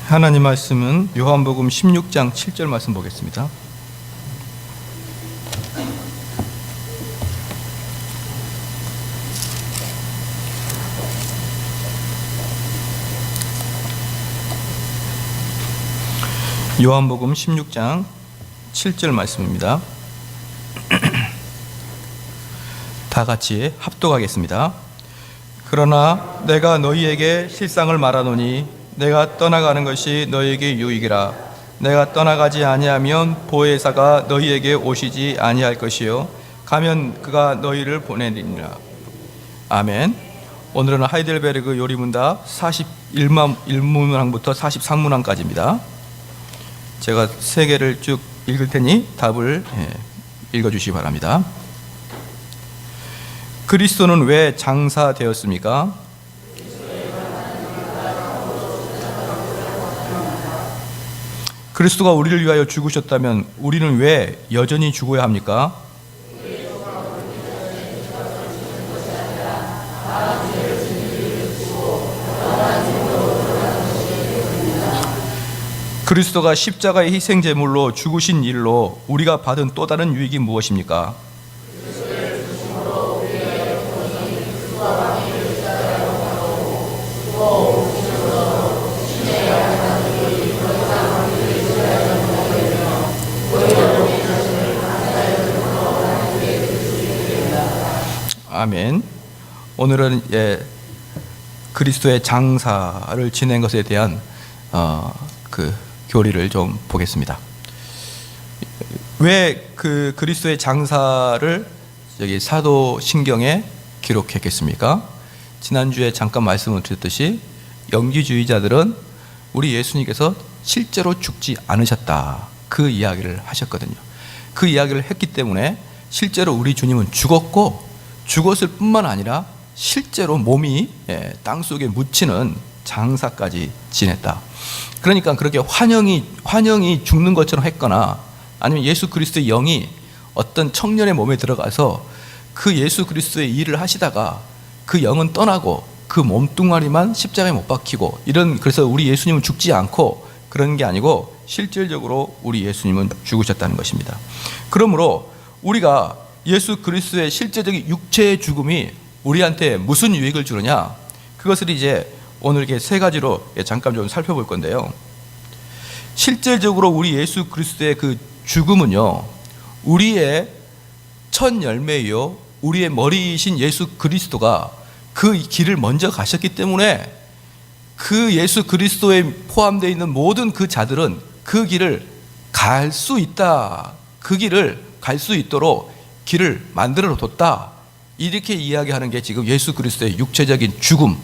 하나님 말씀은 요한복음 16장 7절 말씀 보겠습니다. 요한복음 16장 7절 말씀입니다. 다 같이 합독하겠습니다. 그러나 내가 너희에게 실상을 말하노니 내가 떠나가는 것이 너희에게 유익이라. 내가 떠나가지 아니하면 보혜사가 너희에게 오시지 아니할 것이요 가면 그가 너희를 보내리니라. 아멘. 오늘은 하이델베르그 요리문답 41문항부터 43문항까지입니다. 제가 세 개를 쭉 읽을 테니 답을 읽어주시기 바랍니다. 그리스도는 왜 장사되었습니까? 그리스도가 우리를 위하여 죽으셨다면 우리는 왜 여전히 죽어야 합니까? 그리스도가 십자가의 희생제물로 죽으신 일로 우리가 받은 또 다른 유익이 무엇입니까? 아멘. 오늘은 그리스도의 장사를 지낸 것에 대한 교리를 좀 보겠습니다. 왜 그리스도의 장사를 여기 사도신경에 기록했겠습니까? 지난주에 잠깐 말씀을 드렸듯이 영지주의자들은 우리 예수님께서 실제로 죽지 않으셨다, 그 이야기를 하셨거든요. 그 이야기를 했기 때문에 실제로 우리 주님은 죽었고, 죽었을 뿐만 아니라 실제로 몸이 땅속에 묻히는 장사까지 지냈다. 그러니까 그렇게 환영이 죽는 것처럼 했거나, 아니면 예수 그리스도의 영이 어떤 청년의 몸에 들어가서 그 예수 그리스도의 일을 하시다가 그 영은 떠나고 그 몸뚱아리만 십자가에 못 박히고 그래서 우리 예수님은 죽지 않고 그런 게 아니고 실질적으로 우리 예수님은 죽으셨다는 것입니다. 그러므로 우리가 예수 그리스도의 실제적인 육체의 죽음이 우리한테 무슨 유익을 주느냐, 그것을 이제 오늘 이렇게 세 가지로 잠깐 좀 살펴볼 건데요. 실질적으로 우리 예수 그리스도의 그 죽음은요, 우리의 첫 열매요, 우리의 머리이신 예수 그리스도가 그 길을 먼저 가셨기 때문에 그 예수 그리스도에 포함되어 있는 모든 그 자들은 그 길을 갈 수 있다, 그 길을 갈 수 있도록 길을 만들어 뒀다, 이렇게 이야기하는 게 지금 예수 그리스도의 육체적인 죽음,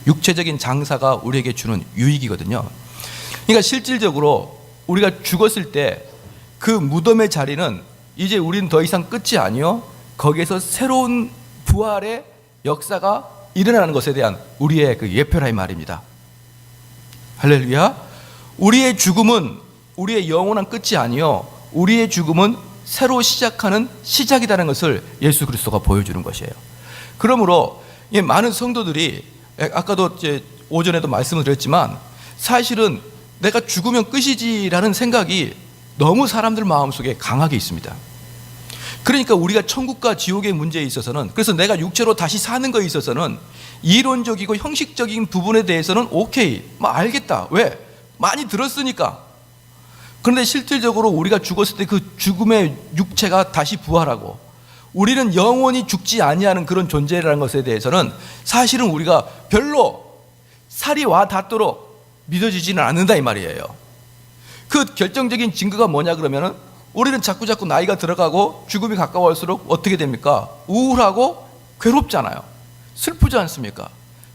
육체적인 장사가 우리에게 주는 유익이거든요. 그러니까 실질적으로 우리가 죽었을 때 그 무덤의 자리는 이제 우리는 더 이상 끝이 아니요, 거기에서 새로운 부활의 역사가 일어나는 것에 대한 우리의 그 예표라 이 말입니다. 할렐루야. 우리의 죽음은 우리의 영원한 끝이 아니요, 우리의 죽음은 새로 시작하는 시작이라는 것을 예수 그리스도가 보여주는 것이에요. 그러므로 많은 성도들이, 아까도 오전에도 말씀을 드렸지만, 사실은 내가 죽으면 끝이지라는 생각이 너무 사람들 마음속에 강하게 있습니다. 그러니까 우리가 천국과 지옥의 문제에 있어서는, 그래서 내가 육체로 다시 사는 거에 있어서는 이론적이고 형식적인 부분에 대해서는 오케이, 알겠다. 왜? 많이 들었으니까. 그런데 실질적으로 우리가 죽었을 때 그 죽음의 육체가 다시 부활하고 우리는 영원히 죽지 아니하는 그런 존재라는 것에 대해서는 사실은 우리가 별로 살이 와 닿도록 믿어지지는 않는다 이 말이에요. 그 결정적인 증거가 뭐냐 그러면은, 우리는 자꾸 나이가 들어가고 죽음이 가까워할수록 어떻게 됩니까? 우울하고 괴롭잖아요. 슬프지 않습니까?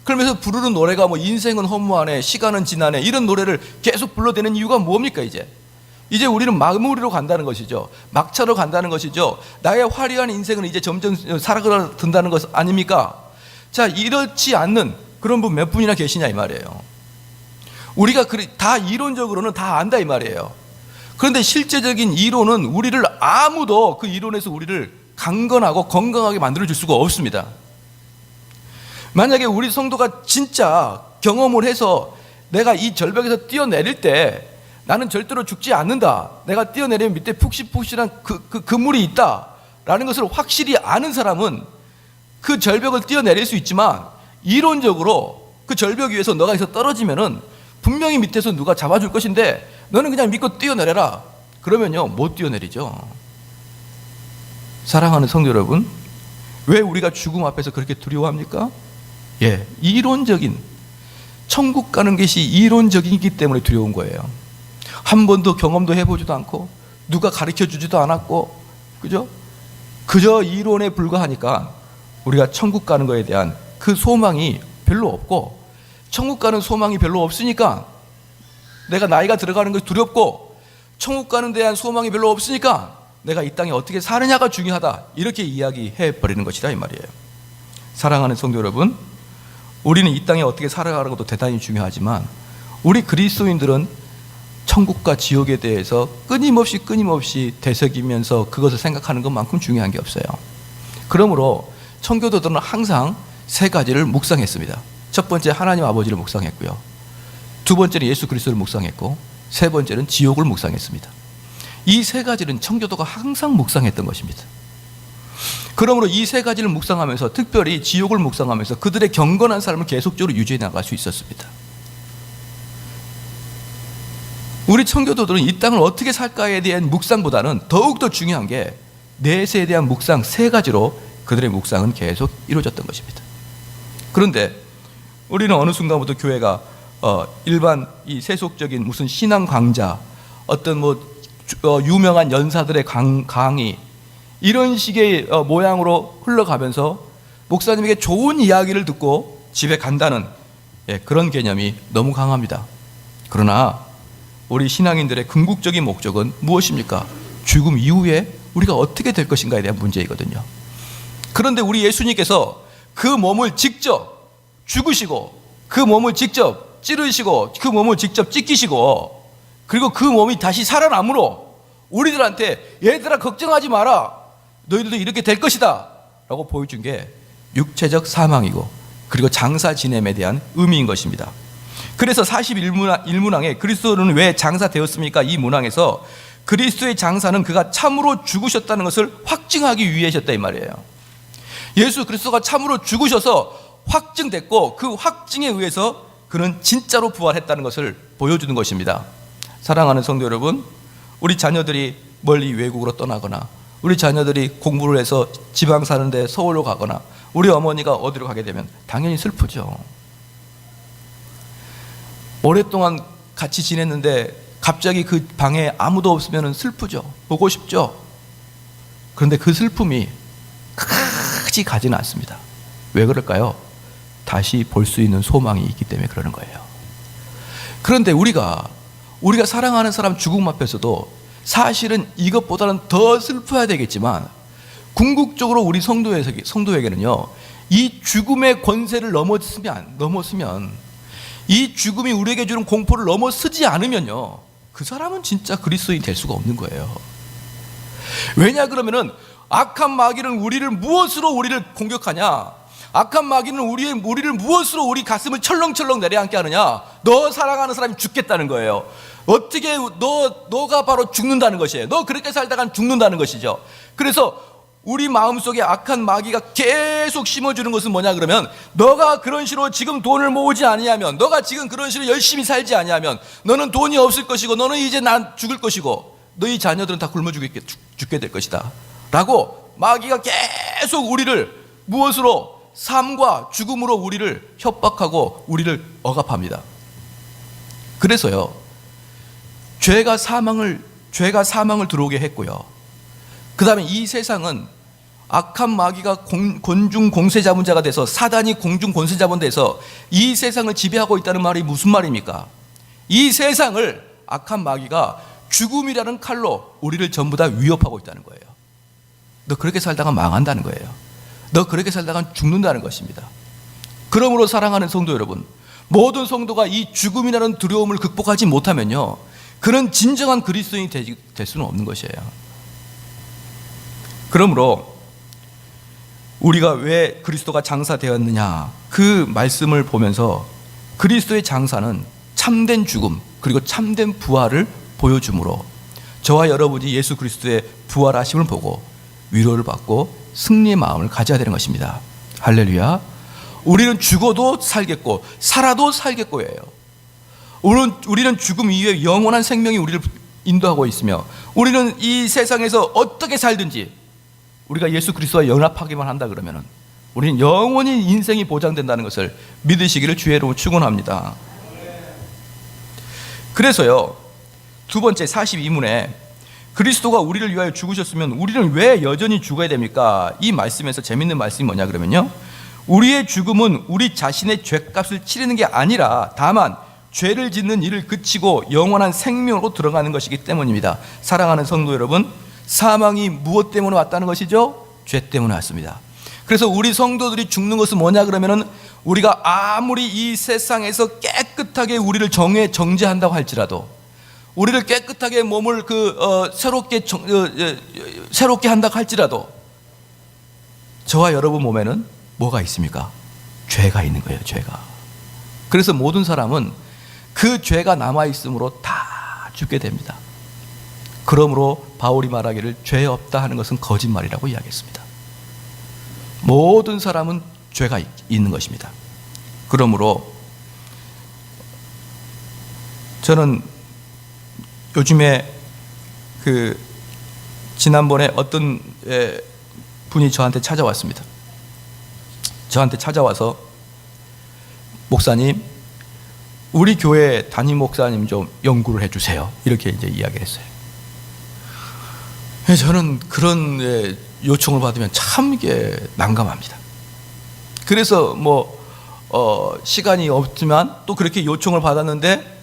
그러면서 부르는 노래가 인생은 허무하네, 시간은 지나네, 이런 노래를 계속 불러대는 이유가 뭡니까? 이제 우리는 마무리로 간다는 것이죠. 막차로 간다는 것이죠. 나의 화려한 인생은 이제 점점 사라져든다는 것 아닙니까? 자, 이렇지 않는 그런 분 몇 분이나 계시냐 이 말이에요. 우리가 다 이론적으로는 다 안다 이 말이에요. 그런데 실제적인 이론은 우리를, 아무도 그 이론에서 우리를 강건하고 건강하게 만들어줄 수가 없습니다. 만약에 우리 성도가 진짜 경험을 해서 내가 이 절벽에서 뛰어내릴 때 나는 절대로 죽지 않는다, 내가 뛰어내리면 밑에 푹신푹신한 그물이 있다 라는 것을 확실히 아는 사람은 그 절벽을 뛰어내릴 수 있지만, 이론적으로 그 절벽 위에서 너가 여기서 떨어지면은 분명히 밑에서 누가 잡아줄 것인데 너는 그냥 믿고 뛰어내려라 그러면요 못 뛰어내리죠. 사랑하는 성도 여러분, 왜 우리가 죽음 앞에서 그렇게 두려워합니까? 이론적인, 천국 가는 것이 이론적이기 때문에 두려운 거예요. 한 번도 경험도 해보지도 않고 누가 가르쳐주지도 않았고, 그죠? 그저 이론에 불과하니까 우리가 천국 가는 것에 대한 그 소망이 별로 없고, 천국 가는 소망이 별로 없으니까 내가 나이가 들어가는 것이 두렵고, 천국 가는 데에 대한 소망이 별로 없으니까 내가 이 땅에 어떻게 사느냐가 중요하다, 이렇게 이야기해 버리는 것이다 이 말이에요. 사랑하는 성도 여러분, 우리는 이 땅에 어떻게 살아가는 것도 대단히 중요하지만 우리 그리스도인들은 천국과 지옥에 대해서 끊임없이 되새기면서 그것을 생각하는 것만큼 중요한 게 없어요. 그러므로 청교도들은 항상 세 가지를 묵상했습니다. 첫 번째, 하나님 아버지를 묵상했고요. 두 번째는 예수 그리스도를 묵상했고, 세 번째는 지옥을 묵상했습니다. 이 세 가지는 청교도가 항상 묵상했던 것입니다. 그러므로 이 세 가지를 묵상하면서, 특별히 지옥을 묵상하면서 그들의 경건한 삶을 계속적으로 유지해 나갈 수 있었습니다. 우리 청교도들은 이 땅을 어떻게 살까에 대한 묵상보다는 더욱더 중요한 게 내세에 대한 묵상, 세 가지로 그들의 묵상은 계속 이루어졌던 것입니다. 그런데 우리는 어느 순간부터 교회가 일반 이 세속적인 무슨 신앙 강좌, 어떤 유명한 연사들의 강의, 이런 식의 모양으로 흘러가면서 목사님에게 좋은 이야기를 듣고 집에 간다는 그런 개념이 너무 강합니다. 그러나 우리 신앙인들의 궁극적인 목적은 무엇입니까? 죽음 이후에 우리가 어떻게 될 것인가에 대한 문제이거든요. 그런데 우리 예수님께서 그 몸을 직접 죽으시고, 그 몸을 직접 찌르시고, 그 몸을 직접 찢기시고, 그리고 그 몸이 다시 살아남으로 우리들한테 얘들아 걱정하지 마라, 너희들도 이렇게 될 것이다 라고 보여준 게 육체적 사망이고, 그리고 장사 지냄에 대한 의미인 것입니다. 그래서 41문항에 그리스도는 왜 장사되었습니까? 이 문항에서 그리스도의 장사는 그가 참으로 죽으셨다는 것을 확증하기 위해셨다 이 말이에요. 예수 그리스도가 참으로 죽으셔서 확증됐고, 그 확증에 의해서 그는 진짜로 부활했다는 것을 보여주는 것입니다. 사랑하는 성도 여러분, 우리 자녀들이 멀리 외국으로 떠나거나, 우리 자녀들이 공부를 해서 지방 사는데 서울로 가거나, 우리 어머니가 어디로 가게 되면 당연히 슬프죠. 오랫동안 같이 지냈는데 갑자기 그 방에 아무도 없으면 슬프죠. 보고 싶죠. 그런데 그 슬픔이 크지 가지는 않습니다. 왜 그럴까요? 다시 볼 수 있는 소망이 있기 때문에 그러는 거예요. 그런데 우리가 사랑하는 사람 죽음 앞에서도 사실은 이것보다는 더 슬퍼야 되겠지만, 궁극적으로 우리 성도에게는요, 이 죽음의 권세를 넘었으면, 이 죽음이 우리에게 주는 공포를 넘어서지 않으면요, 그 사람은 진짜 그리스도인이 될 수가 없는 거예요. 왜냐 그러면은 악한 마귀는 무엇으로 우리를 공격하냐? 악한 마귀는 우리를 무엇으로 우리 가슴을 철렁철렁 내려앉게 하느냐? 너 사랑하는 사람이 죽겠다는 거예요. 어떻게 너가 바로 죽는다는 것이에요. 너 그렇게 살다간 죽는다는 것이죠. 그래서 우리 마음속에 악한 마귀가 계속 심어주는 것은 뭐냐 그러면, 너가 그런 식으로 지금 돈을 모으지 아니하면, 너가 지금 그런 식으로 열심히 살지 아니하면 너는 돈이 없을 것이고, 너는 이제 난 죽을 것이고, 너희 자녀들은 다 굶어 죽게 될 것이다 라고 마귀가 계속 우리를 무엇으로? 삶과 죽음으로 우리를 협박하고 우리를 억압합니다. 그래서요, 죄가 사망을 들어오게 했고요, 그 다음에 이 세상은 악한 마귀가 공중 권세 잡은 자가 돼서, 사단이 공중 권세 잡은 데서 이 세상을 지배하고 있다는 말이 무슨 말입니까? 이 세상을 악한 마귀가 죽음이라는 칼로 우리를 전부 다 위협하고 있다는 거예요. 너 그렇게 살다가 망한다는 거예요. 너 그렇게 살다가 죽는다는 것입니다. 그러므로 사랑하는 성도 여러분, 모든 성도가 이 죽음이라는 두려움을 극복하지 못하면요, 그는 진정한 그리스도인이 될 수는 없는 것이에요. 그러므로 우리가 왜 그리스도가 장사되었느냐, 그 말씀을 보면서 그리스도의 장사는 참된 죽음 그리고 참된 부활을 보여주므로 저와 여러분이 예수 그리스도의 부활하심을 보고 위로를 받고 승리의 마음을 가져야 되는 것입니다. 할렐루야. 우리는 죽어도 살겠고 살아도 살겠고예요. 우리는 죽음 이후에 영원한 생명이 우리를 인도하고 있으며 우리는 이 세상에서 어떻게 살든지 우리가 예수 그리스도와 연합하기만 한다 그러면 우리는 영원히 인생이 보장된다는 것을 믿으시기를 주의 이름으로 축원합니다. 그래서요, 두 번째 42문에 그리스도가 우리를 위하여 죽으셨으면 우리는 왜 여전히 죽어야 됩니까? 이 말씀에서 재밌는 말씀이 뭐냐 그러면요, 우리의 죽음은 우리 자신의 죄값을 치르는 게 아니라 다만 죄를 짓는 일을 그치고 영원한 생명으로 들어가는 것이기 때문입니다. 사랑하는 성도 여러분, 사망이 무엇 때문에 왔다는 것이죠? 죄 때문에 왔습니다. 그래서 우리 성도들이 죽는 것은 뭐냐 그러면은 우리가 아무리 이 세상에서 깨끗하게 우리를 정죄한다고 할지라도 우리를 깨끗하게 몸을 새롭게 한다고 할지라도 저와 여러분 몸에는 뭐가 있습니까? 죄가 있는 거예요. 죄가. 그래서 모든 사람은 그 죄가 남아있으므로 다 죽게 됩니다. 그러므로 바울이 말하기를 죄 없다 하는 것은 거짓말이라고 이야기했습니다. 모든 사람은 죄가 있는 것입니다. 그러므로 저는 요즘에 지난번에 어떤 분이 저한테 찾아왔습니다. 저한테 찾아와서 목사님, 우리 교회 담임 목사님 좀 연구를 해주세요. 이렇게 이제 이야기를 했어요. 저는 그런 요청을 받으면 참 이게 난감합니다. 그래서 시간이 없지만 또 그렇게 요청을 받았는데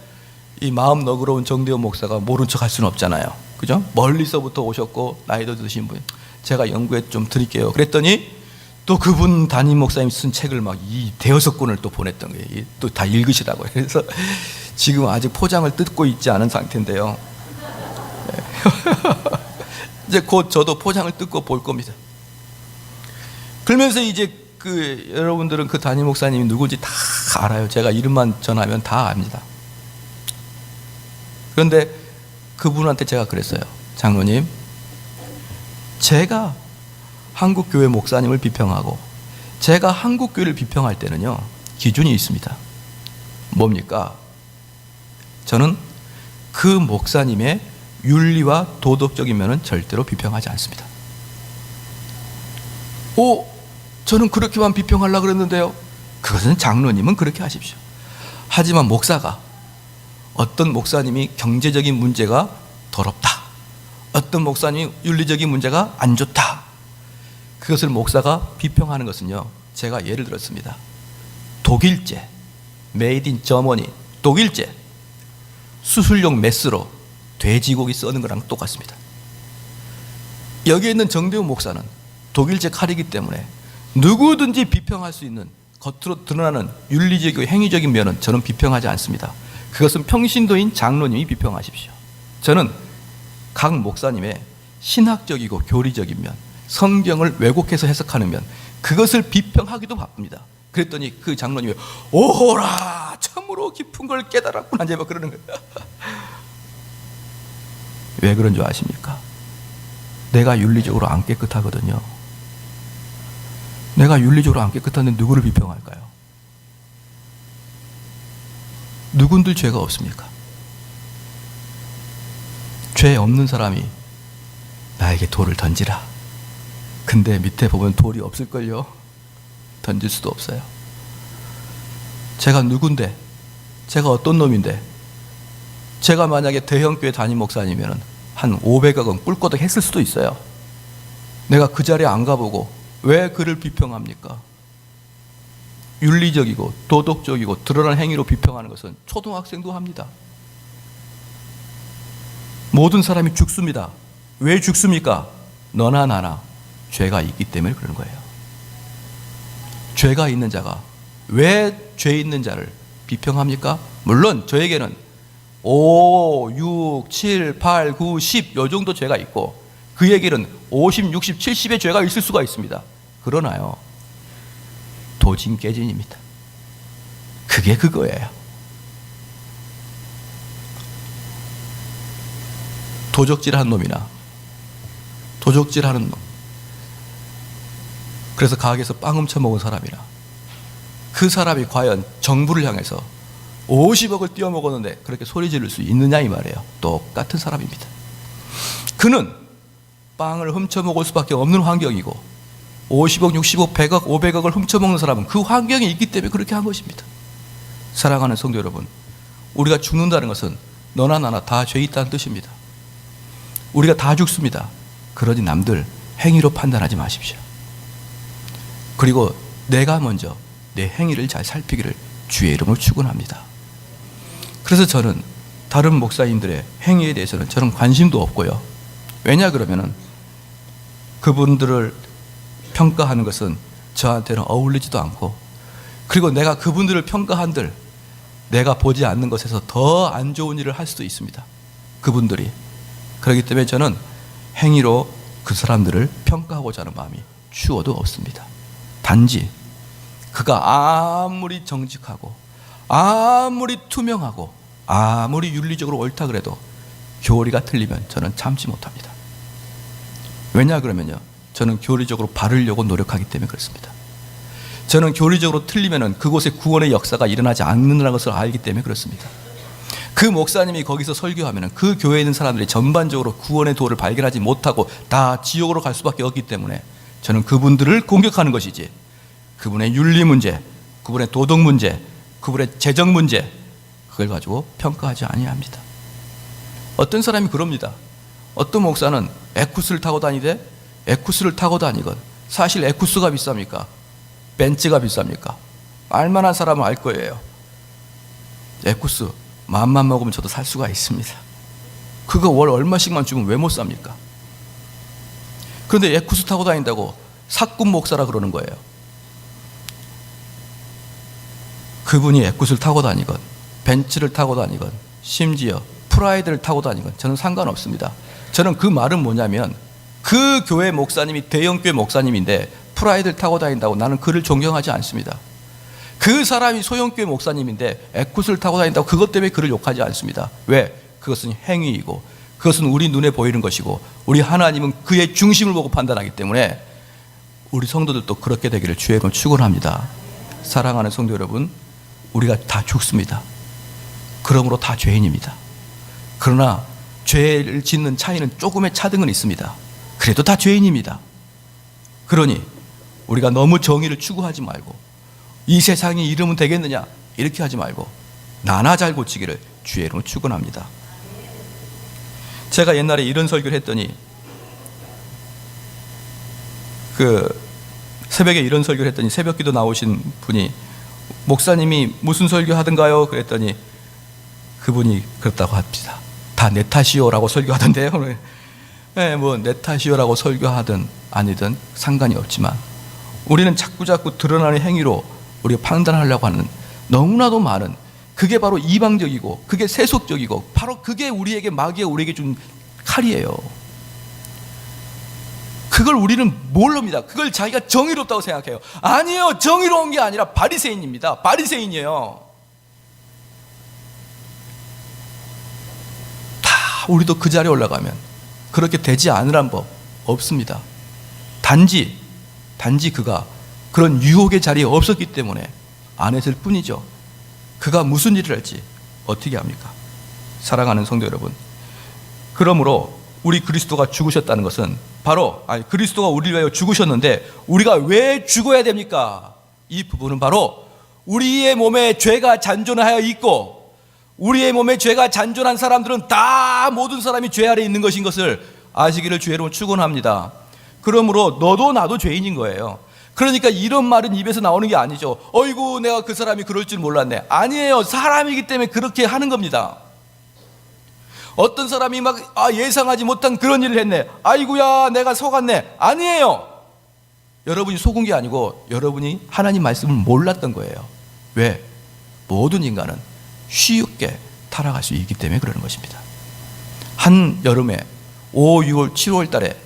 이 마음 너그러운 정대원 목사가 모른 척 할 수는 없잖아요. 그죠? 멀리서부터 오셨고 나이도 드신 분, 제가 연구해 좀 드릴게요. 그랬더니 또 그분 담임 목사님 쓴 책을 막 이 대여섯 권을 또 보냈던 거예요. 또 다 읽으시라고. 그래서 지금 아직 포장을 뜯고 있지 않은 상태인데요. 이제 곧 저도 포장을 뜯고 볼 겁니다. 그러면서 이제 여러분들은 그 담임 목사님이 누군지 다 알아요. 제가 이름만 전하면 다 압니다. 그런데 그분한테 제가 그랬어요. 장로님, 제가 한국교회 목사님을 비평하고 제가 한국교회를 비평할 때는요, 기준이 있습니다. 뭡니까? 저는 그 목사님의 윤리와 도덕적인 면은 절대로 비평하지 않습니다. 저는 그렇게만 비평하려고 그랬는데요. 그것은 장로님은 그렇게 하십시오. 하지만 목사가, 어떤 목사님이 경제적인 문제가 더럽다, 어떤 목사님이 윤리적인 문제가 안 좋다, 그것을 목사가 비평하는 것은요, 제가 예를 들었습니다. 독일제, 메이드 인 저머니, 독일제 수술용 메스로 돼지고기 써는 거랑 똑같습니다. 여기에 있는 정대훈 목사는 독일제 칼이기 때문에 누구든지 비평할 수 있는 겉으로 드러나는 윤리적이고 행위적인 면은 저는 비평하지 않습니다. 그것은 평신도인 장로님이 비평하십시오. 저는 각 목사님의 신학적이고 교리적인 면, 성경을 왜곡해서 해석하는 면, 그것을 비평하기도 바쁩니다. 그랬더니 그 장로님이 오호라, 참으로 깊은 걸 깨달았구나, 이제 막 그러는 거예요. 왜 그런 줄 아십니까? 내가 윤리적으로 안 깨끗하거든요. 내가 윤리적으로 안 깨끗한데 누구를 비평할까요? 누군들 죄가 없습니까? 죄 없는 사람이 나에게 돌을 던지라. 근데 밑에 보면 돌이 없을걸요? 던질 수도 없어요. 제가 누군데? 제가 어떤 놈인데? 제가 만약에 대형교회 담임 목사님이면 한 500억 원 꿀꼬덕 했을 수도 있어요. 내가 그 자리에 안 가보고 왜 그를 비평합니까? 윤리적이고 도덕적이고 드러난 행위로 비평하는 것은 초등학생도 합니다. 모든 사람이 죽습니다. 왜 죽습니까? 너나 나나 죄가 있기 때문에 그런 거예요. 죄가 있는 자가 왜 죄 있는 자를 비평합니까? 물론 저에게는 5, 6, 7, 8, 9, 10 요 정도 죄가 있고 그에게는 50, 60, 70의 죄가 있을 수가 있습니다. 그러나요, 도진 깨진입니다. 그게 그거예요. 도적질하는 놈이나 도적질하는 놈, 그래서 가게에서 빵 훔쳐먹은 사람이나 그 사람이 과연 정부를 향해서 50억을 띄어먹었는데 그렇게 소리 지를 수 있느냐 이 말이에요. 똑같은 사람입니다. 그는 빵을 훔쳐먹을 수밖에 없는 환경이고 50억, 60억, 100억, 500억을 훔쳐먹는 사람은 그 환경에 있기 때문에 그렇게 한 것입니다. 사랑하는 성도 여러분, 우리가 죽는다는 것은 너나 나나 다 죄 있다는 뜻입니다. 우리가 다 죽습니다. 그러니 남들 행위로 판단하지 마십시오. 그리고 내가 먼저 내 행위를 잘 살피기를 주의 이름으로 축원합니다. 그래서 저는 다른 목사님들의 행위에 대해서는 저는 관심도 없고요. 왜냐 그러면은 그분들을 평가하는 것은 저한테는 어울리지도 않고, 그리고 내가 그분들을 평가한들 내가 보지 않는 것에서 더 안 좋은 일을 할 수도 있습니다. 그분들이. 그렇기 때문에 저는 행위로 그 사람들을 평가하고자 하는 마음이 추워도 없습니다. 단지 그가 아무리 정직하고 아무리 투명하고 아무리 윤리적으로 옳다 그래도 교리가 틀리면 저는 참지 못합니다. 왜냐 그러면요, 저는 교리적으로 바르려고 노력하기 때문에 그렇습니다. 저는 교리적으로 틀리면 그곳에 구원의 역사가 일어나지 않는다는 것을 알기 때문에 그렇습니다. 그 목사님이 거기서 설교하면 그 교회에 있는 사람들이 전반적으로 구원의 도를 발견하지 못하고 다 지옥으로 갈 수밖에 없기 때문에 저는 그분들을 공격하는 것이지, 그분의 윤리 문제, 그분의 도덕 문제, 그분의 재정 문제, 그걸 가지고 평가하지 아니합니다. 어떤 사람이 그럽니다. 어떤 목사는 에쿠스를 타고 다니되, 에쿠스를 타고 다니건 사실 에쿠스가 비쌉니까? 벤츠가 비쌉니까? 알만한 사람은 알 거예요. 에쿠스 마음만 먹으면 저도 살 수가 있습니다. 그거 월 얼마씩만 주면 왜 못 삽니까? 그런데 에쿠스 타고 다닌다고 사꾼 목사라 그러는 거예요. 그분이 에쿠스를 타고 다니건 벤츠를 타고 다니건 심지어 프라이드를 타고 다니건 저는 상관없습니다. 저는 그 말은 뭐냐면, 그 교회 목사님이 대형교회 목사님인데 프라이드를 타고 다닌다고 나는 그를 존경하지 않습니다. 그 사람이 소형교회 목사님인데 에쿠스를 타고 다닌다고 그것 때문에 그를 욕하지 않습니다. 왜? 그것은 행위이고 그것은 우리 눈에 보이는 것이고 우리 하나님은 그의 중심을 보고 판단하기 때문에 우리 성도들도 그렇게 되기를 주의 이름으로 축원합니다. 사랑하는 성도 여러분, 우리가 다 죽습니다. 그러므로 다 죄인입니다. 그러나 죄를 짓는 차이는 조금의 차등은 있습니다. 그래도 다 죄인입니다. 그러니 우리가 너무 정의를 추구하지 말고 이 세상이 이러면 되겠느냐 이렇게 하지 말고 나나 잘 고치기를 주의 이름으로 축원합니다. 제가 옛날에 이런 설교를 했더니, 새벽에 이런 설교를 했더니 새벽기도 나오신 분이 목사님이 무슨 설교 하던가요? 그랬더니 그분이 그렇다고 합니다. 다 내 탓이요라고 설교하던데요. 네, 뭐 내 탓이요라고 설교하든 아니든 상관이 없지만 우리는 자꾸 드러나는 행위로 우리가 판단하려고 하는 너무나도 많은, 그게 바로 이방적이고 그게 세속적이고 바로 그게 우리에게 마귀가 우리에게 준 칼이에요. 그걸 우리는 모릅니다. 그걸 자기가 정의롭다고 생각해요. 아니에요. 정의로운 게 아니라 바리새인입니다. 바리새인이에요. 다 우리도 그 자리에 올라가면 그렇게 되지 않으란 법 없습니다. 단지 그가 그런 유혹의 자리에 없었기 때문에 안 했을 뿐이죠. 그가 무슨 일을 할지 어떻게 합니까? 사랑하는 성도 여러분, 그러므로 우리 그리스도가 죽으셨다는 것은 바로, 그리스도가 우리를 위하여 죽으셨는데 우리가 왜 죽어야 됩니까? 이 부분은 바로 우리의 몸에 죄가 잔존하여 있고, 우리의 몸에 죄가 잔존한 사람들은 다 모든 사람이 죄 아래 있는 것인 것을 아시기를 주의 이름으로 축원합니다. 그러므로 너도 나도 죄인인 거예요. 그러니까 이런 말은 입에서 나오는 게 아니죠. 어이구 내가 그 사람이 그럴 줄 몰랐네. 아니에요. 사람이기 때문에 그렇게 하는 겁니다. 어떤 사람이 막 예상하지 못한 그런 일을 했네. 아이고야 내가 속았네. 아니에요. 여러분이 속은 게 아니고 여러분이 하나님 말씀을 몰랐던 거예요. 왜? 모든 인간은 쉽게 타락할 수 있기 때문에 그러는 것입니다. 한 여름에 5, 6월, 7월 달에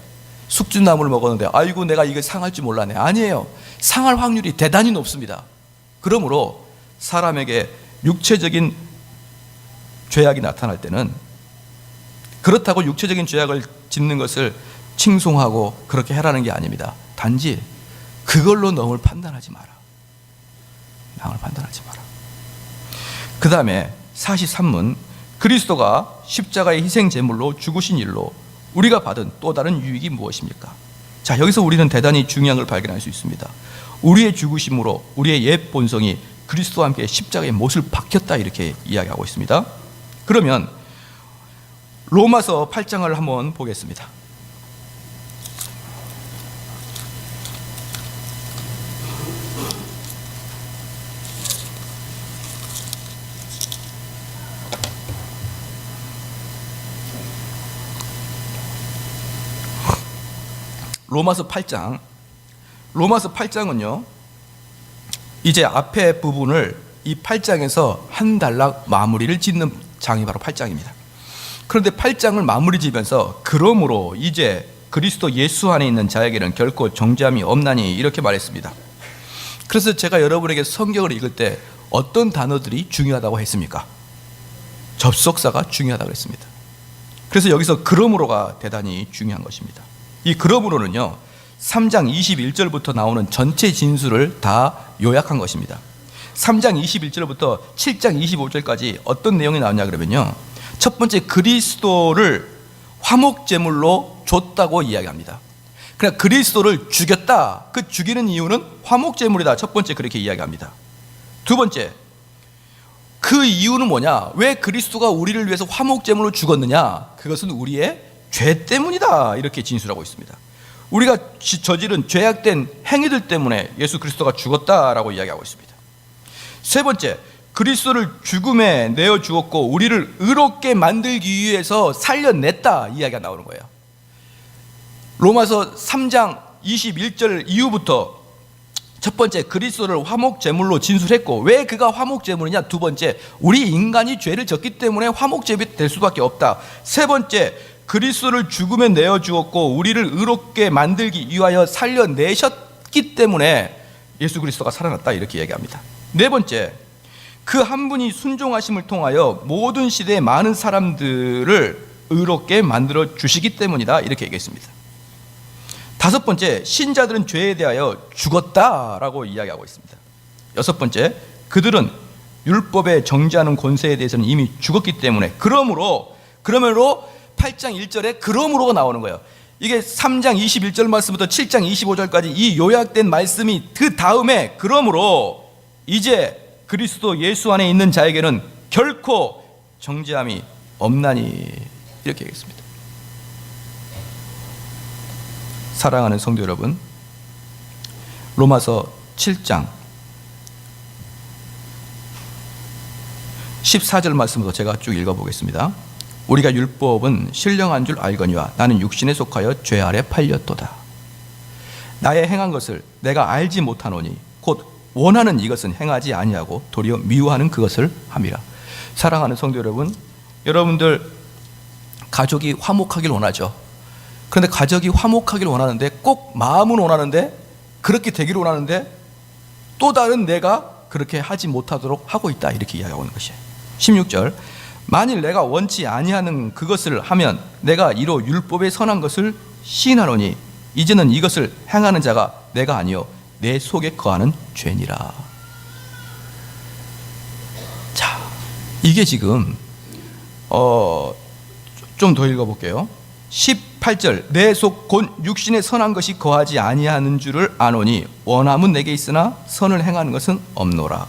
숙주나물을 먹었는데 아이고 내가 이게 상할 줄 몰랐네. 아니에요. 상할 확률이 대단히 높습니다. 그러므로 사람에게 육체적인 죄악이 나타날 때는 그렇다고 육체적인 죄악을 짓는 것을 칭송하고 그렇게 해라는 게 아닙니다. 단지 그걸로 놈을 판단하지 마라. 남을 판단하지 마라. 그 다음에 43문, 그리스도가 십자가의 희생 제물로 죽으신 일로 우리가 받은 또 다른 유익이 무엇입니까? 자, 여기서 우리는 대단히 중요한 걸 발견할 수 있습니다. 우리의 죽으심으로 우리의 옛 본성이 그리스도와 함께 십자가의 못을 박혔다, 이렇게 이야기하고 있습니다. 그러면 로마서 8장을 한번 보겠습니다. 로마서 8장은요, 이제 앞에 부분을 이 8장에서 한 단락 마무리를 짓는 장이 바로 8장입니다. 그런데 8장을 마무리 지면서 그러므로 이제 그리스도 예수 안에 있는 자에게는 결코 정죄함이 없나니, 이렇게 말했습니다. 그래서 제가 여러분에게 성경을 읽을 때 어떤 단어들이 중요하다고 했습니까? 접속사가 중요하다고 했습니다. 그래서 여기서 그러므로가 대단히 중요한 것입니다. 이 그러므로는요, 3장 21절부터 나오는 전체 진술을 다 요약한 것입니다. 3장 21절부터 7장 25절까지 어떤 내용이 나오냐 그러면요, 첫 번째, 그리스도를 화목제물로 줬다고 이야기합니다. 그러니까 그리스도를 죽였다, 그 죽이는 이유는 화목제물이다, 첫 번째 그렇게 이야기합니다. 두 번째, 그 이유는 뭐냐, 왜 그리스도가 우리를 위해서 화목제물로 죽었느냐, 그것은 우리의 죄 때문이다, 이렇게 진술하고 있습니다. 우리가 저지른 죄악된 행위들 때문에 예수 그리스도가 죽었다라고 이야기하고 있습니다. 세 번째, 그리스도를 죽음에 내어 주었고 우리를 의롭게 만들기 위해서 살려냈다, 이야기가 나오는 거예요. 로마서 3장 21절 이후부터 첫 번째, 그리스도를 화목제물로 진술했고, 왜 그가 화목제물이냐, 두 번째, 우리 인간이 죄를 졌기 때문에 화목제물이 될 수밖에 없다. 세 번째, 그리스도를 죽음에 내어 주었고 우리를 의롭게 만들기 위하여 살려내셨기 때문에 예수 그리스도가 살아났다, 이렇게 얘기합니다. 네 번째, 그 한 분이 순종하심을 통하여 모든 시대의 많은 사람들을 의롭게 만들어 주시기 때문이다, 이렇게 얘기했습니다. 다섯 번째, 신자들은 죄에 대하여 죽었다라고 이야기하고 있습니다. 여섯 번째, 그들은 율법에 정죄하는 권세에 대해서는 이미 죽었기 때문에, 그러므로 8장 1절에 그러므로가 나오는 거예요. 이게 3장 21절 말씀부터 7장 25절까지 이 요약된 말씀이 그 다음에, 그러므로 이제 그리스도 예수 안에 있는 자에게는 결코 정죄함이 없나니, 이렇게 얘기했습니다. 사랑하는 성도 여러분, 로마서 7장 14절 말씀부터 제가 쭉 읽어보겠습니다. 우리가 율법은 신령한 줄 알거니와 나는 육신에 속하여 죄 아래 팔렸도다. 나의 행한 것을 내가 알지 못하노니 곧 원하는 이것은 행하지 아니하고 도리어 미워하는 그것을 함이라. 사랑하는 성도 여러분, 여러분들 가족이 화목하길 원하죠. 그런데 가족이 화목하길 원하는데, 꼭 마음은 원하는데, 그렇게 되기를 원하는데 또 다른 내가 그렇게 하지 못하도록 하고 있다, 이렇게 이야기하고 있는 것이에요. 16절, 만일 내가 원치 아니하는 그것을 하면 내가 이로 율법에 선한 것을 시인하노니 이제는 이것을 행하는 자가 내가 아니요 내 속에 거하는 죄니라. 자, 이게 지금 좀 더 읽어볼게요. 18절, 내 속 곧 육신에 선한 것이 거하지 아니하는 줄을 아노니 원함은 내게 있으나 선을 행하는 것은 없노라.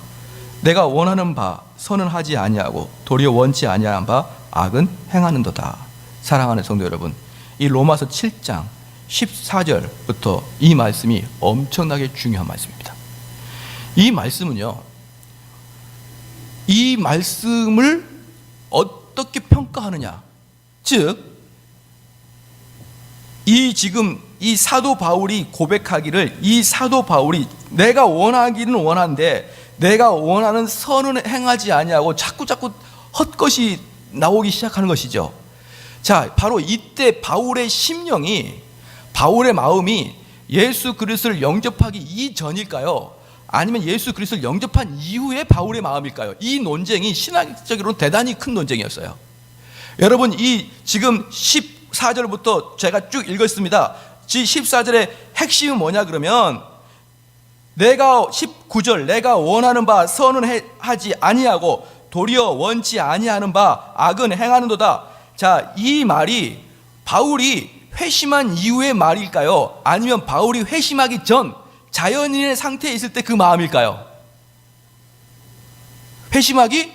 내가 원하는 바 선은 하지 아니하고 도리어 원치 아니한 바 악은 행하는도다. 사랑하는 성도 여러분, 이 로마서 7장 14절부터 이 말씀이 엄청나게 중요한 말씀입니다. 이 말씀은요, 이 말씀을 어떻게 평가하느냐, 즉 지금 이 사도 바울이 고백하기를, 이 사도 바울이 내가 원하기는 원한데 내가 원하는 선은 행하지 아니하고 자꾸 헛것이 나오기 시작하는 것이죠. 자, 바로 이때 바울의 심령이, 바울의 마음이 예수 그리스도를 영접하기 이전일까요? 아니면 예수 그리스도를 영접한 이후에 바울의 마음일까요? 이 논쟁이 신학적으로는 대단히 큰 논쟁이었어요. 여러분, 이 지금 14절부터 제가 쭉 읽었습니다. 14절의 핵심은 뭐냐 그러면, 내가 19절 내가 원하는 바 선은 하지 아니하고 도리어 원치 아니하는 바 악은 행하는도다. 자, 이 말이 바울이 회심한 이후의 말일까요? 아니면 바울이 회심하기 전 자연인의 상태에 있을 때 그 마음일까요? 회심하기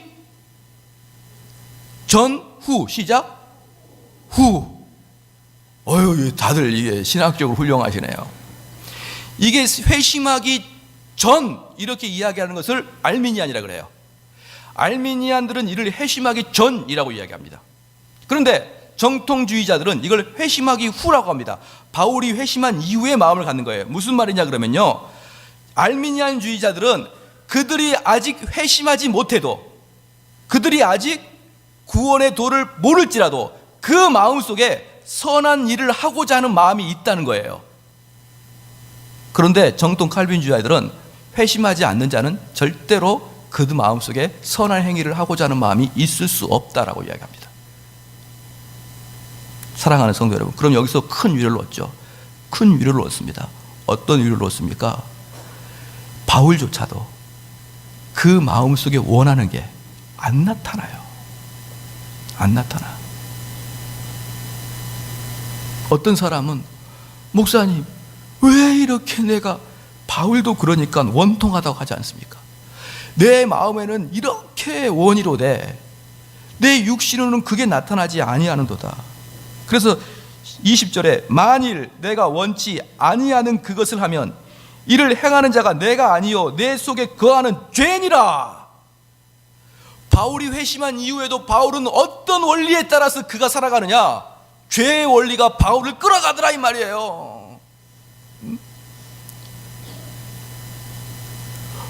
전, 후. 시작. 후. 다들 이게 신학적으로 훌륭하시네요. 이게 회심하기 전 이렇게 이야기하는 것을 알미니안이라 그래요. 알미니안들은 이를 회심하기 전이라고 이야기합니다. 그런데 정통주의자들은 이걸 회심하기 후라고 합니다. 바울이 회심한 이후의 마음을 갖는 거예요. 무슨 말이냐 그러면요, 알미니안주의자들은 그들이 아직 회심하지 못해도, 그들이 아직 구원의 도를 모를지라도 그 마음속에 선한 일을 하고자 하는 마음이 있다는 거예요. 그런데 정통 칼빈주의자들은 회심하지 않는 자는 절대로 그 마음속에 선한 행위를 하고자 하는 마음이 있을 수 없다라고 이야기합니다. 사랑하는 성도 여러분, 그럼 여기서 큰 위로를 얻죠. 큰 위로를 얻습니다. 어떤 위로를 얻습니까? 바울조차도 그 마음속에 원하는 게 안 나타나요. 안 나타나. 어떤 사람은, 목사님 왜 이렇게 내가, 바울도 그러니까 원통하다고 하지 않습니까? 내 마음에는 이렇게 원이로되 내 육신으로는 그게 나타나지 아니하는도다. 그래서 20절에 만일 내가 원치 아니하는 그것을 하면 이를 행하는 자가 내가 아니요 내 속에 거하는 죄니라. 바울이 회심한 이후에도 바울은 어떤 원리에 따라서 그가 살아가느냐? 죄의 원리가 바울을 끌어가더라 이 말이에요.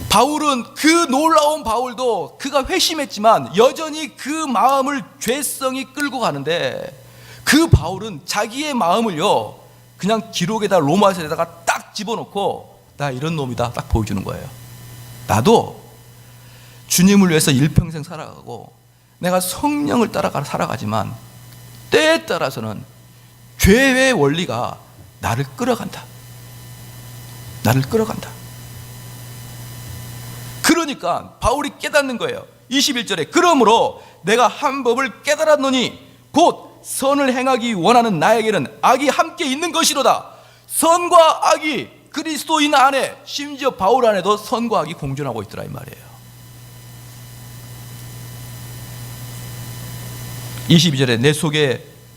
바울은, 그 놀라운 바울도 그가 회심했지만 여전히 그 마음을 죄성이 끌고 가는데, 그 바울은 자기의 마음을요 그냥 기록에다, 로마서에다가 딱 집어넣고 나 이런 놈이다 딱 보여주는 거예요. 나도 주님을 위해서 일평생 살아가고 내가 성령을 따라 살아가지만 때에 따라서는 죄의 원리가 나를 끌어간다. 나를 끌어간다. 그러니까 바울이 깨닫는 거예요. 21절에 그러므로 내가 한 법을 깨달았노니 곧 선을 행하기 원하는 나에게는 악이 함께 있는 것이로다. 선과 악이 그리스도인 안에, 심지어 바울 안에도 선과 악이 공존하고 있더라 이 말이에요. 22절에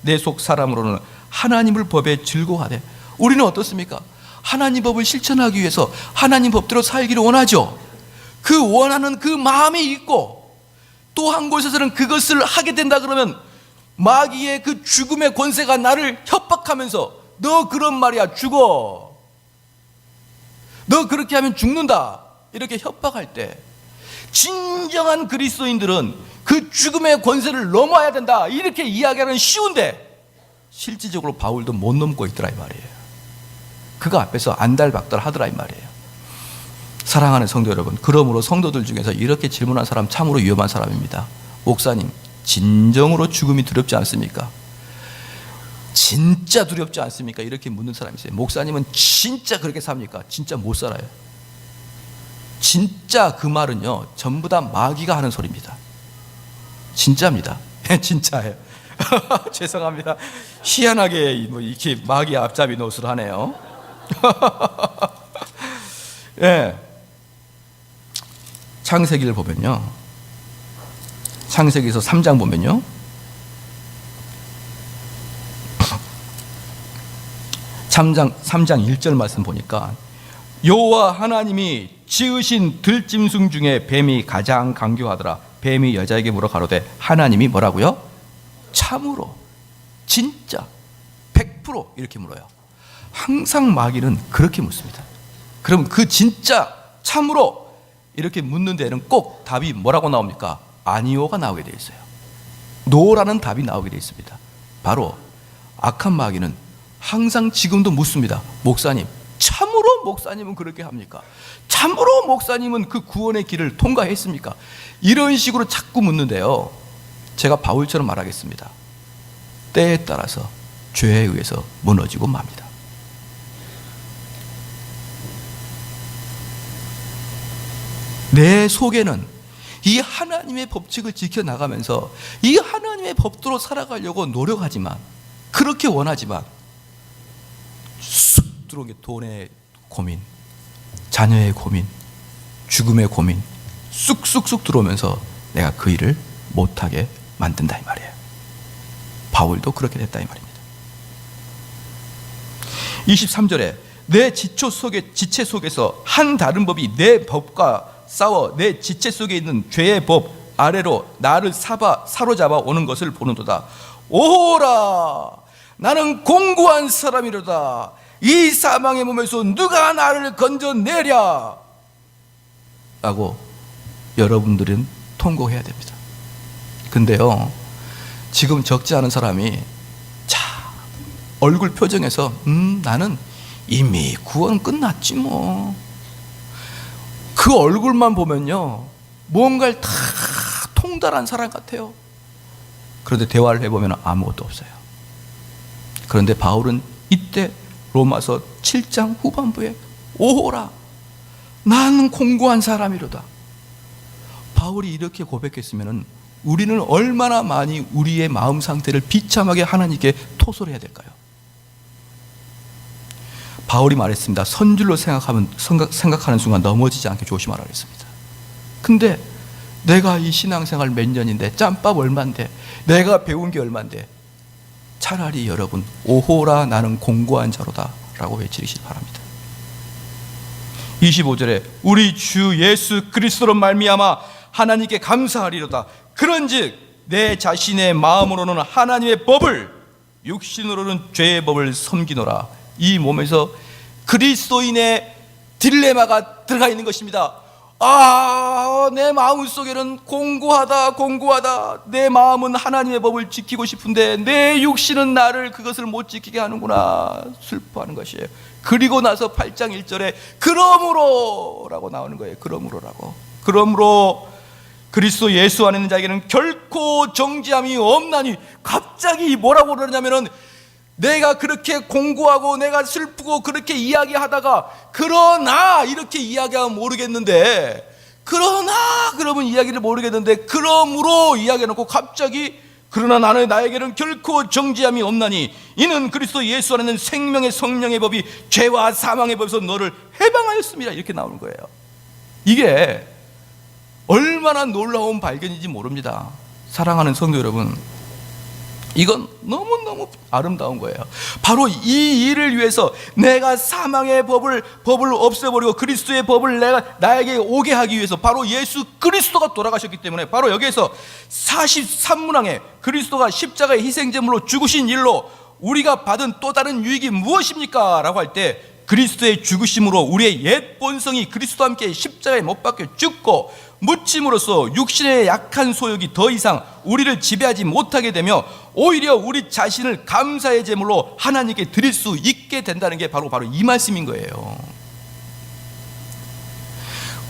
내 속 사람으로는 하나님을 법에 즐거워하되. 우리는 어떻습니까? 하나님 법을 실천하기 위해서 하나님 법대로 살기를 원하죠. 그 원하는 그 마음이 있고, 또 한 곳에서는 그것을 하게 된다 그러면 마귀의 그 죽음의 권세가 나를 협박하면서 너 그런 말이야 죽어, 너 그렇게 하면 죽는다 이렇게 협박할 때, 진정한 그리스도인들은 그 죽음의 권세를 넘어야 된다 이렇게 이야기하는 쉬운데 실질적으로 바울도 못 넘고 있더라 이 말이에요. 그가 앞에서 안달박달 하더라 이 말이에요. 사랑하는 성도 여러분, 그러므로 성도들 중에서 이렇게 질문한 사람 참으로 위험한 사람입니다. 목사님, 진정으로 죽음이 두렵지 않습니까? 진짜 두렵지 않습니까? 이렇게 묻는 사람이 있어요. 목사님은 진짜 그렇게 삽니까? 진짜 못 살아요. 진짜 그 말은요 전부 다 마귀가 하는 소리입니다. 진짜입니다. 진짜예요. 죄송합니다. 희한하게 이렇게 마귀 앞잡이 노릇을 하네요. 예. 창세기를 보면요, 창세기에서 3장 보면요, 3장 1절 말씀 보니까 여호와 하나님이 지으신 들짐승 중에 뱀이 가장 강교하더라. 뱀이 여자에게 물어 가로되, 하나님이 뭐라고요? 참으로, 진짜, 100% 이렇게 물어요. 항상 마귀는 그렇게 묻습니다. 그럼 그 진짜, 참으로 이렇게 묻는 데는 꼭 답이 뭐라고 나옵니까? 아니오가 나오게 되어 있어요. 노라는 답이 나오게 되어 있습니다. 바로 악한 마귀는 항상 지금도 묻습니다. 목사님, 참으로 목사님은 그렇게 합니까? 참으로 목사님은 그 구원의 길을 통과했습니까? 이런 식으로 자꾸 묻는데요, 제가 바울처럼 말하겠습니다. 때에 따라서 죄에 의해서 무너지고 맙니다. 내 속에는 이 하나님의 법칙을 지켜나가면서 이 하나님의 법도로 살아가려고 노력하지만, 그렇게 원하지만 쑥 들어온 게 돈의 고민, 자녀의 고민, 죽음의 고민 쑥쑥쑥 들어오면서 내가 그 일을 못하게 만든다 이 말이에요. 바울도 그렇게 됐다 이 말입니다. 23절에 내 지체 속에서 한 다른 법이 내 법과 싸워 내 지체 속에 있는 죄의 법 아래로 나를 사로잡아 오는 것을 보는도다. 오호라, 나는 공고한 사람이로다. 이 사망의 몸에서 누가 나를 건져내랴 라고 여러분들은 통곡해야 됩니다. 근데요, 지금 적지 않은 사람이 얼굴 표정에서 나는 이미 구원 끝났지 뭐, 그 얼굴만 보면요 뭔가를 다 통달한 사람 같아요. 그런데 대화를 해보면 아무것도 없어요. 그런데 바울은 이때 로마서 7장 후반부에 오호라, 나는 공고한 사람이로다. 바울이 이렇게 고백했으면 우리는 얼마나 많이 우리의 마음 상태를 비참하게 하나님께 토설해야 될까요? 바울이 말했습니다. 선줄로 생각하는 순간 넘어지지 않게 조심하라 그랬습니다. 근데 내가 이 신앙생활 몇 년인데, 짬밥 얼만데, 내가 배운 게 얼만데, 차라리 여러분 오호라, 나는 공고한 자로다 라고 외치시기 바랍니다. 25절에 우리 주 예수 그리스도로 말미암아 하나님께 감사하리로다. 그런즉 내 자신의 마음으로는 하나님의 법을, 육신으로는 죄의 법을 섬기노라. 이 몸에서 그리스도인의 딜레마가 들어가 있는 것입니다. 내 마음속에는 공고하다. 내 마음은 하나님의 법을 지키고 싶은데 내 육신은 나를 그것을 못 지키게 하는구나. 슬퍼하는 것이에요. 그리고 나서 8장 1절에 그러므로 라고 나오는 거예요. 그러므로 그리스도 예수 안에 있는 자에게는 결코 정죄함이 없나니. 갑자기 뭐라고 그러냐면은, 내가 그렇게 공고하고 내가 슬프고 그렇게 이야기하다가 그러나 이렇게 이야기하면 모르겠는데, 그러면 이야기를 모르겠는데 그러므로 이야기해놓고 갑자기 그러나 나에게는 결코 정죄함이 없나니 이는 그리스도 예수 안에 있는 생명의 성령의 법이 죄와 사망의 법에서 너를 해방하였습니다. 이렇게 나오는 거예요. 이게 얼마나 놀라운 발견인지 모릅니다. 사랑하는 성도 여러분, 이건 너무너무 아름다운 거예요. 바로 이 일을 위해서 내가 사망의 법을 없애버리고 그리스도의 법을 나에게 오게 하기 위해서 바로 예수 그리스도가 돌아가셨기 때문에, 바로 여기에서 43문항에 그리스도가 십자가의 희생제물로 죽으신 일로 우리가 받은 또 다른 유익이 무엇입니까? 라고 할 때, 그리스도의 죽으심으로 우리의 옛 본성이 그리스도와 함께 십자가에 못 박혀 죽고 묻힘으로써 육신의 약한 소욕이 더 이상 우리를 지배하지 못하게 되며 오히려 우리 자신을 감사의 제물로 하나님께 드릴 수 있게 된다는 게 바로 이 말씀인 거예요.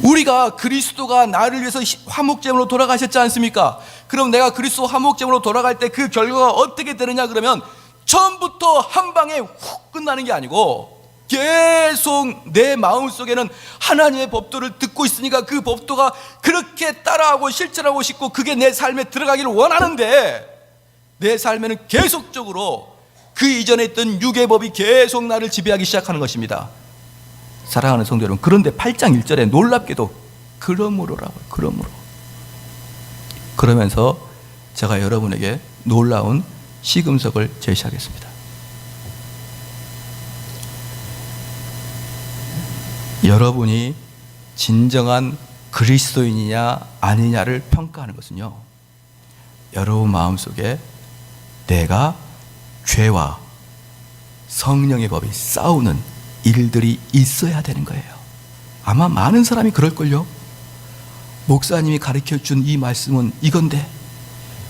우리가 그리스도가 나를 위해서 화목제물로 돌아가셨지 않습니까? 그럼 내가 그리스도 화목제물로 돌아갈 때 그 결과가 어떻게 되느냐 그러면, 처음부터 한 방에 훅 끝나는 게 아니고 계속 내 마음속에는 하나님의 법도를 듣고 있으니까 그 법도가 그렇게 따라하고 실천하고 싶고 그게 내 삶에 들어가기를 원하는데, 내 삶에는 계속적으로 그 이전에 있던 육의 법이 계속 나를 지배하기 시작하는 것입니다. 사랑하는 성도 여러분, 그런데 8장 1절에 놀랍게도 그러므로라고요. 그러면서 제가 여러분에게 놀라운 시금석을 제시하겠습니다. 여러분이 진정한 그리스도인이냐 아니냐를 평가하는 것은요, 여러분 마음속에 내가 죄와 성령의 법이 싸우는 일들이 있어야 되는 거예요. 아마 많은 사람이 그럴걸요. 목사님이 가르쳐준 이 말씀은 이건데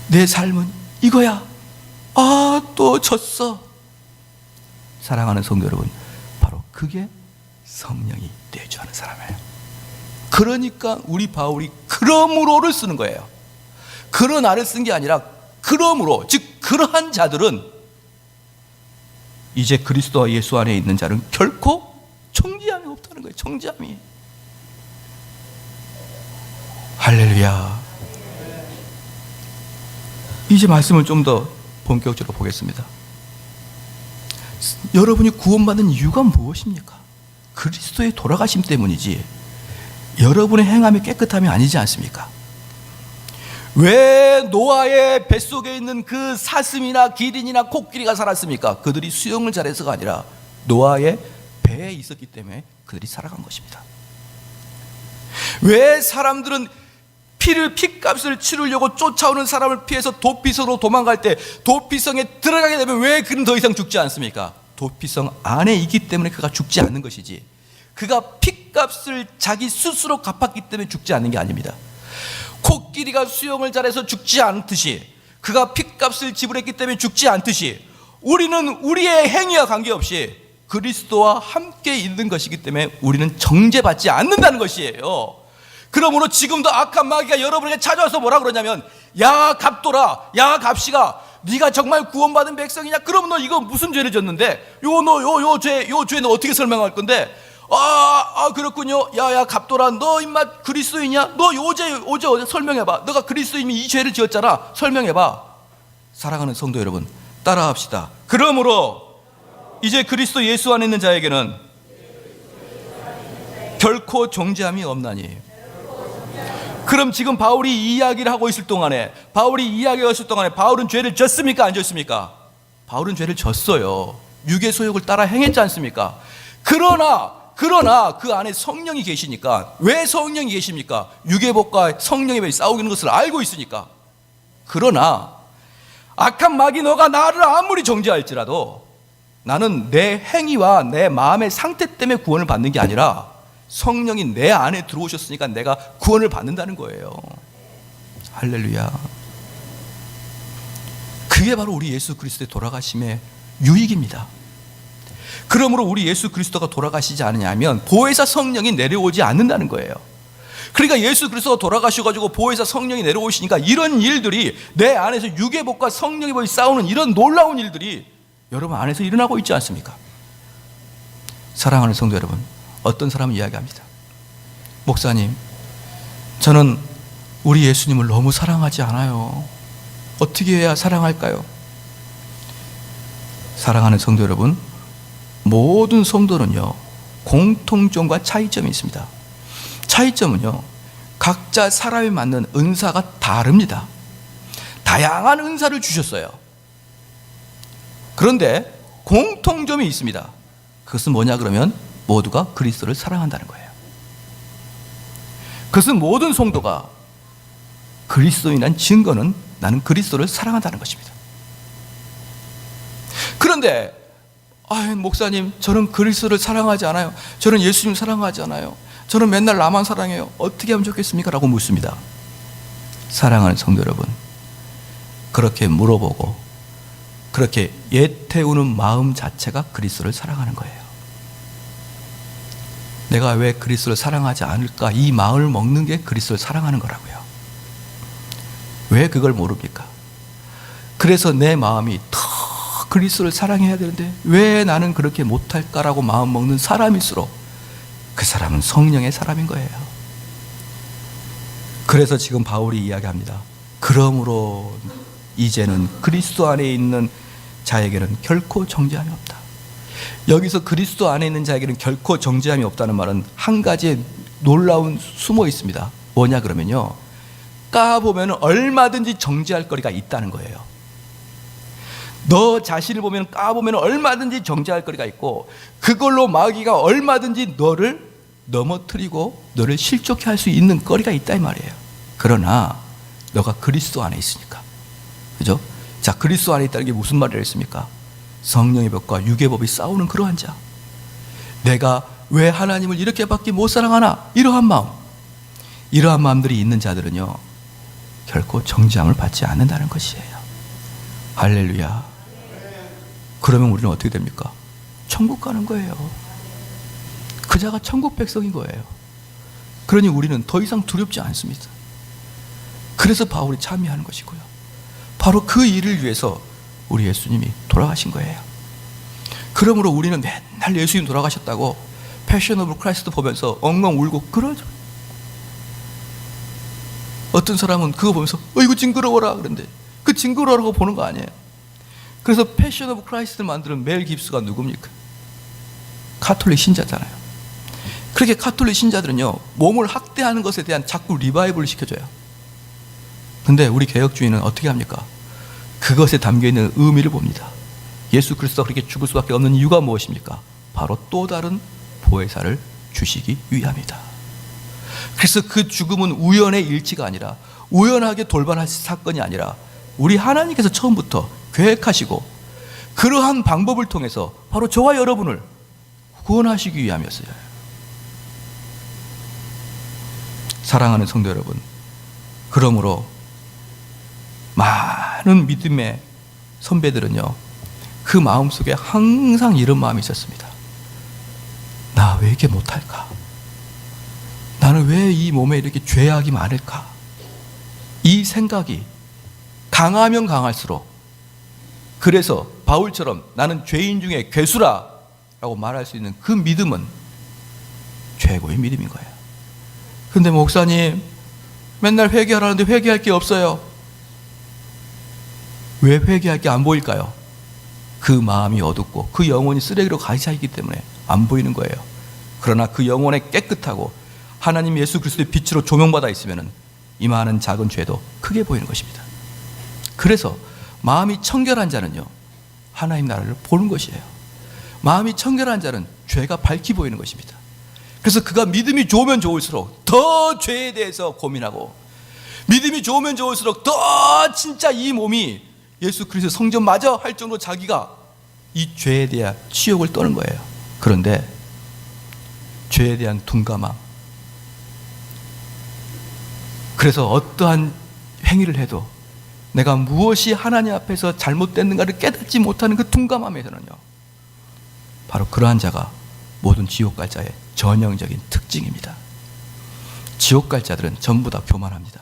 내 삶은 이거야. 또 졌어. 사랑하는 성도 여러분, 바로 그게 성령이 내주하는 사람이에요. 그러니까 우리 바울이 그러므로를 쓰는 거예요. 그러나를 쓴 게 아니라 그러므로, 즉 그러한 자들은 이제 그리스도와 예수 안에 있는 자는 결코 정죄함이 없다는 거예요. 정죄함이. 할렐루야. 이제 말씀을 좀 더 본격적으로 보겠습니다. 여러분이 구원받은 이유가 무엇입니까? 그리스도의 돌아가심 때문이지 여러분의 행함이 깨끗함이 아니지 않습니까? 왜 노아의 뱃속에 있는 그 사슴이나 기린이나 코끼리가 살았습니까? 그들이 수영을 잘해서가 아니라 노아의 배에 있었기 때문에 그들이 살아간 것입니다. 왜 사람들은 피값을 치르려고 쫓아오는 사람을 피해서 도피성으로 도망갈 때 도피성에 들어가게 되면 왜 그는 더 이상 죽지 않습니까? 도피성 안에 있기 때문에 그가 죽지 않는 것이지, 그가 피값을 자기 스스로 갚았기 때문에 죽지 않는 게 아닙니다. 코끼리가 수영을 잘해서 죽지 않듯이, 그가 피값을 지불했기 때문에 죽지 않듯이, 우리는 우리의 행위와 관계없이 그리스도와 함께 있는 것이기 때문에 우리는 정죄받지 않는다는 것이에요. 그러므로 지금도 악한 마귀가 여러분에게 찾아와서 뭐라 그러냐면, 야 갑돌아, 야 갑시가, 네가 정말 구원받은 백성이냐? 그럼 너 이거 무슨 죄를 졌는데? 요 죄는 어떻게 설명할 건데? 그렇군요. 야 갑돌아, 너 임마 그리스도이냐? 너 어제 설명해봐. 너가 그리스도이면 이 죄를 지었잖아. 설명해봐. 사랑하는 성도 여러분, 따라합시다. 그러므로 이제 그리스도 예수 안에 있는 자에게는 결코 정죄함이 없나니. 그럼 지금 바울이 이 이야기를 하고 있을 동안에, 바울은 죄를 졌습니까? 안 졌습니까? 바울은 죄를 졌어요. 육의 소욕을 따라 행했지 않습니까? 그러나 그 안에 성령이 계시니까. 왜 성령이 계십니까? 육의 법과 성령의 법이 싸우는 것을 알고 있으니까. 그러나 악한 마귀 너가 나를 아무리 정죄할지라도 나는 내 행위와 내 마음의 상태 때문에 구원을 받는 게 아니라 성령이 내 안에 들어오셨으니까 내가 구원을 받는다는 거예요. 할렐루야. 그게 바로 우리 예수 그리스도의 돌아가심의 유익입니다. 그러므로 우리 예수 그리스도가 돌아가시지 않느냐면 보혜사 성령이 내려오지 않는다는 거예요. 그러니까 예수 그리스도가 돌아가셔가지고 보혜사 성령이 내려오시니까 이런 일들이, 내 안에서 육의 법과 성령의 법이 싸우는 이런 놀라운 일들이 여러분 안에서 일어나고 있지 않습니까? 사랑하는 성도 여러분, 어떤 사람은 이야기합니다. 목사님, 저는 우리 예수님을 너무 사랑하지 않아요. 어떻게 해야 사랑할까요? 사랑하는 성도 여러분, 모든 성도는요 공통점과 차이점이 있습니다. 차이점은요, 각자 사람에 맞는 은사가 다릅니다. 다양한 은사를 주셨어요. 그런데 공통점이 있습니다. 그것은 뭐냐 그러면 모두가 그리스도를 사랑한다는 거예요. 그것은 모든 성도가 그리스도인이란 증거는 나는 그리스도를 사랑한다는 것입니다. 그런데 목사님, 저는 그리스도를 사랑하지 않아요. 저는 예수님 사랑하지 않아요. 저는 맨날 나만 사랑해요. 어떻게 하면 좋겠습니까? 라고 묻습니다. 사랑하는 성도 여러분, 그렇게 물어보고 그렇게 예태우는 마음 자체가 그리스도를 사랑하는 거예요. 내가 왜 그리스도를 사랑하지 않을까? 이 마음을 먹는 게 그리스도를 사랑하는 거라고요. 왜 그걸 모릅니까? 그래서 내 마음이 더 그리스도를 사랑해야 되는데 왜 나는 그렇게 못할까라고 마음 먹는 사람일수록 그 사람은 성령의 사람인 거예요. 그래서 지금 바울이 이야기합니다. 그러므로 이제는 그리스도 안에 있는 자에게는 결코 정죄함이 없다. 여기서 그리스도 안에 있는 자에게는 결코 정죄함이 없다는 말은 한 가지의 놀라운 숨어 있습니다. 뭐냐 그러면요, 까보면 얼마든지 정죄할 거리가 있다는 거예요. 너 자신을 보면, 까보면 얼마든지 정죄할 거리가 있고, 그걸로 마귀가 얼마든지 너를 넘어뜨리고 너를 실족해 할 수 있는 거리가 있다 이 말이에요. 그러나 너가 그리스도 안에 있으니까, 그죠? 자, 그리스도 안에 있다는 게 무슨 말이라 했습니까? 성령의 법과 육의 법이 싸우는 그러한 자, 내가 왜 하나님을 이렇게밖에 못 사랑하나, 이러한 마음들이 있는 자들은요 결코 정죄함을 받지 않는다는 것이에요. 할렐루야. 그러면 우리는 어떻게 됩니까? 천국 가는 거예요. 그 자가 천국 백성인 거예요. 그러니 우리는 더 이상 두렵지 않습니다. 그래서 바울이 참여하는 것이고요, 바로 그 일을 위해서 우리 예수님이 돌아가신 거예요. 그러므로 우리는 맨날 예수님 돌아가셨다고 패션 오브 크라이스트 보면서 엉엉 울고 그러죠. 어떤 사람은 그거 보면서 이거 징그러워라 그런데 그 징그러워라고 보는 거 아니에요. 그래서 패션 오브 크라이스트를 만드는 멜 깁스가 누굽니까? 가톨릭 신자잖아요. 그렇게 가톨릭 신자들은요, 몸을 학대하는 것에 대한 자꾸 리바이벌을 시켜줘요. 근데 우리 개혁주의는 어떻게 합니까? 그것에 담겨있는 의미를 봅니다. 예수 그리스도가 그렇게 죽을 수밖에 없는 이유가 무엇입니까? 바로 또 다른 보혜사를 주시기 위함이다. 그래서 그 죽음은 우연의 일치가 아니라, 우연하게 돌발한 사건이 아니라 우리 하나님께서 처음부터 계획하시고 그러한 방법을 통해서 바로 저와 여러분을 구원하시기 위함이었어요. 사랑하는 성도 여러분, 그러므로 많은 믿음의 선배들은요, 그 마음속에 항상 이런 마음이 있었습니다. 나 왜 이렇게 못할까? 나는 왜 이 몸에 이렇게 죄악이 많을까? 이 생각이 강하면 강할수록, 그래서 바울처럼 나는 죄인 중에 괴수라 라고 말할 수 있는 그 믿음은 최고의 믿음인 거예요. 근데 목사님, 맨날 회개하라는데 회개할 게 없어요. 왜 회개할 게 안 보일까요? 그 마음이 어둡고 그 영혼이 쓰레기로 가시하기 때문에 안 보이는 거예요. 그러나 그 영혼에 깨끗하고 하나님 예수 그리스도의 빛으로 조명받아 있으면 이 많은 작은 죄도 크게 보이는 것입니다. 그래서 마음이 청결한 자는요, 하나님 나라를 보는 것이에요. 마음이 청결한 자는 죄가 밝히 보이는 것입니다. 그래서 그가 믿음이 좋으면 좋을수록 더 죄에 대해서 고민하고, 믿음이 좋으면 좋을수록 더 진짜 이 몸이 예수 그리스도 성전 맞아 할 정도로 자기가 이 죄에 대한 치욕을 떠는 거예요. 그런데 죄에 대한 둔감함, 그래서 어떠한 행위를 해도 내가 무엇이 하나님 앞에서 잘못됐는가를 깨닫지 못하는 그 둔감함에서는요, 바로 그러한 자가 모든 지옥 갈 자의 전형적인 특징입니다. 지옥 갈 자들은 전부 다 교만합니다.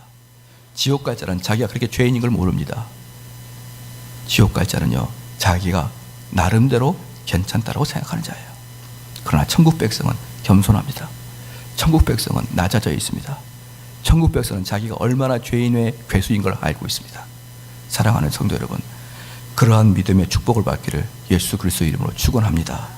지옥 갈 자는 자기가 그렇게 죄인인 걸 모릅니다. 지옥 갈 자는요, 자기가 나름대로 괜찮다라고 생각하는 자예요. 그러나 천국 백성은 겸손합니다. 천국 백성은 낮아져 있습니다. 천국 백성은 자기가 얼마나 죄인의 괴수인 걸 알고 있습니다. 사랑하는 성도 여러분, 그러한 믿음의 축복을 받기를 예수 그리스도 이름으로 축원합니다.